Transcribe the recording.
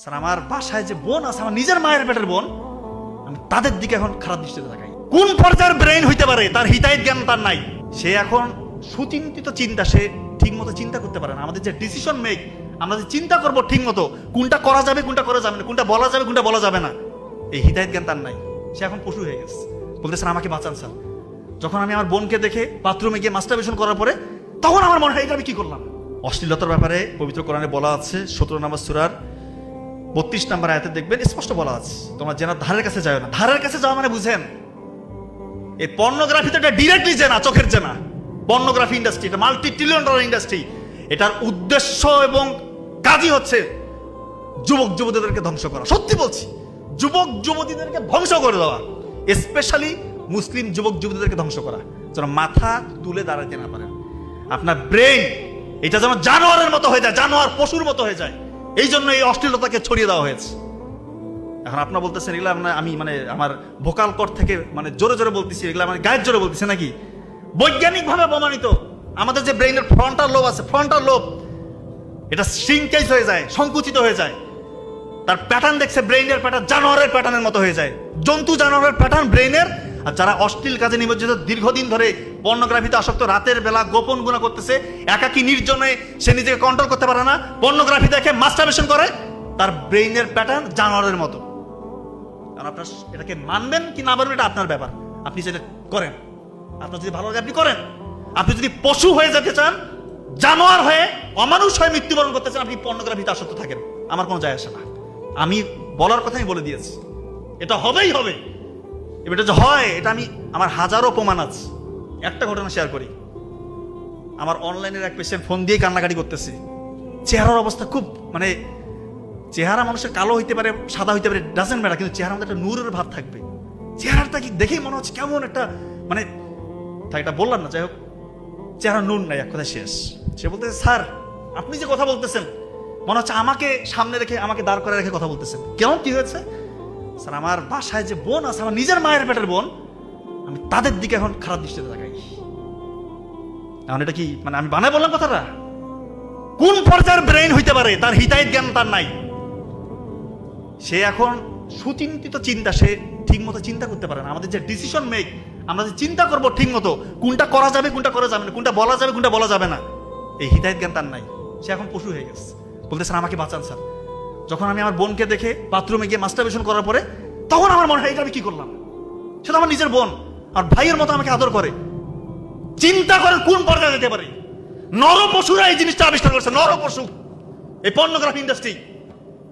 Sir আমার বাসায় যে বোন আছে, আমার নিজের মায়ের পেটের বোন, আমি তাদের দিকে এখন খারাপ দৃষ্টিতে তাকাই। কোন পর্যায়ের ব্রেইন হইতে পারে তার হিতাহিত জ্ঞান তার নাই। সে এখন সুচিন্তিত চিন্তা, সে ঠিক মতো চিন্তা করতে পারে না। আমাদের যে ডিসিশন মেক, আমরা যে চিন্তা করবো ঠিক মতো কোনটা করা যাবে কোনটা করা যাবে না, কোনটা বলা যাবে কোনটা বলা যাবে না, এই হিতাহিত জ্ঞান তার নাই। সে এখন পশু হয়ে গেছে। বলতে স্যার আমাকে বাঁচান স্যার। যখন আমি আমার বোনকে দেখে বাথরুমে গিয়ে মাস্টারবেশন করার পরে তখন আমার মনে হয় এটা আমি কি করলাম। অশ্লীলতার ব্যাপারে পবিত্র কোরআনে বলা আছে 17 নম্বর সূরার 32 নম্বর আয়াতে দেখবেন স্পষ্ট বলা আছে, তোমরা জেনার ধারের কাছে যাও না। ধারের কাছে যাওয়া মানে বুঝেন এই পর্নোগ্রাফি তো এটা ডিরেক্টলি জেনা, চোখের জেনা। পর্নোগ্রাফি ইন্ডাস্ট্রি এটা মাল্টি ট্রিলিয়ন ডলার ইন্ডাস্ট্রি। এটার উদ্দেশ্য এবং কাজই হচ্ছে যুবক যুবতীদেরকে ধ্বংস করা। সত্যি বলছি, যুবক যুবতীদেরকে ধ্বংস করে দেওয়া, স্পেশালি মুসলিম যুবক যুবতীদেরকে ধ্বংস করা, যেন মাথা তুলে দাঁড়াতে না পারেন। আপনার ব্রেন এটা যেন জানোয়ারের মতো হয়ে যায়, জানোয়ার পশুর মতো হয়ে যায়। এই জন্য এই অশ্লীলতাকে ছড়িয়ে দেওয়া হয়েছে। এখন আপনারা বলতেছেন এগুলো আমি আমার ভোকাল কর্ড থেকে জোরে জোরে বলতেছি, এগুলো আমার গায়ের জোরে বলতেছি নাকি? বৈজ্ঞানিকভাবে প্রমাণিত আমাদের যে ব্রেইনের ফ্রন্টাল লোব আছে, ফ্রন্টাল লোব এটা শ্রিঙ্কেজ হয়ে যায়, সংকুচিত হয়ে যায়। তার প্যাটার্ন দেখছে ব্রেইনের প্যাটার্ন জানোয়ারের প্যাটার্নের মতো হয়ে যায়, জন্তু জানোয়ারের প্যাটার্ন ব্রেইনের। আর যারা অশ্লীল কাজে নিমজ্জিত, দীর্ঘদিন ধরে পর্নোগ্রাফিতে আসক্ত, রাতের বেলা গোপন গুনাহ করতেছে, একাকী নির্জনে সে নিজেকে কন্ট্রোল করতে পারে না, পর্নোগ্রাফি দেখে মাস্টারবেশন করে, তার ব্রেইনের প্যাটার্ন জানোয়ারের মতো। কারণ আপনার এটাকে মানবেন কি না মানবেন এটা আপনার ব্যাপার। আপনি যেটা করেন, আপনার যদি ভালো লাগে আপনি করেন। আপনি যদি পশু হয়ে যেতে চান, জানোয়ার হয়ে অমানুষ হয়ে মৃত্যুবরণ করতে চান, আপনি পর্নোগ্রাফিতে আসক্ত থাকেন, আমার কোনো যায় আসে না। আমি বলার কথাই বলে দিয়েছি, এটা হবেই হবে। এটা যে হয় এটা আমি আমার হাজারো প্রমাণ আছে। একটা ঘটনা শেয়ার করি। আমার অনলাইনের এক পেশেন্ট ফোন দিয়ে কান্নাকাটি করতেছে। চেহারার অবস্থা খুব চেহারা মানুষের কালো হইতে পারে, সাদা হইতে পারে, ডাজেন্ট ম্যাটার, কিন্তু চেহারার মধ্যে একটা নূরের ভাব থাকবে। চেহারাটা কি দেখেই মনে হচ্ছে কেমন একটা এটা বললাম না, যাই হোক, চেহারা নূর নাই, এক কথা শেষ। সে বলতেছে স্যার আপনি যে কথা বলতেছেন মনে হচ্ছে আমাকে সামনে রেখে, আমাকে দাঁড় করে রেখে কথা বলতেছেন। কেমন কি হয়েছে? স্যার আমার বাসায় যে বোন আছে, আমার নিজের মায়ের পেটের বোন, আমি তাদের দিকে এখন খারাপ দৃষ্টিতে তাকাই। এখন এটা কি আমি বানায় বললাম কথাটা? কোন পর্যায়ের ব্রেইন হইতে পারে তার হিতাহিত জ্ঞান তার নাই। সে এখন সুচিন্তিত চিন্তা, সে ঠিক মতো চিন্তা করতে পারে না। আমাদের যে ডিসিশন মেক, আমরা যে চিন্তা করবো ঠিক মতো কোনটা করা যাবে কোনটা করা যাবে না, কোনটা বলা যাবে কোনটা বলা যাবে না, এই হিতাহিত জ্ঞান তার নাই। সে এখন পশু হয়ে গেছে। বলতে স্যার আমাকে বাঁচান স্যার। যখন আমি আমার বোনকে দেখে বাথরুমে গিয়ে মাস্টারবেশন করার পরে তখন আমার মনে হয় এটা আমি কি করলাম। সে তো আমার নিজের বোন, আর ভাইয়ের মতো আমাকে আদর করে। চিন্তা করে কোন পর্যায়ে যেতে পারে। নর পশুরা এই জিনিসটা আবিষ্কার করেছে, নর পশু, এই পর্নোগ্রাফি ইন্ডাস্ট্রি।